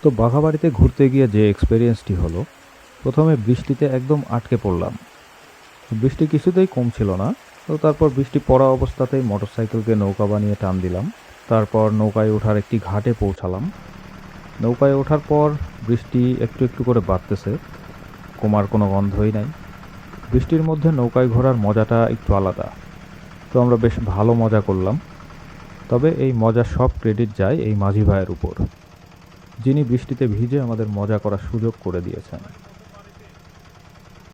তো বাঘাবাড়িতে ঘুরতে গিয়ে যে এক্সপেরিয়েন্সটি হলো, প্রথমে বৃষ্টিতে একদম আটকে পড়লাম। বৃষ্টি কিছুতেই কমছিল না। তো তারপর বৃষ্টি পড়া অবস্থাতেই মোটরসাইকেলকে নৌকা বানিয়ে টান দিলাম। তারপর নৌকায় ওঠার একটি ঘাটে পৌঁছালাম। নৌকায় ওঠার পর বৃষ্টি একটু একটু করে বাড়তেছে, কমার কোনো গন্ধই নাই। বৃষ্টির মধ্যে নৌকায় ঘোরার মজাটা একটু আলাদা। তো আমরা বেশ ভালো মজা করলাম। তবে এই মজার সব ক্রেডিট যায় এই মাঝি ভাইয়ের উপর, যিনি বৃষ্টিতে ভিজে আমাদের মজা করার সুযোগ করে দিয়েছেন।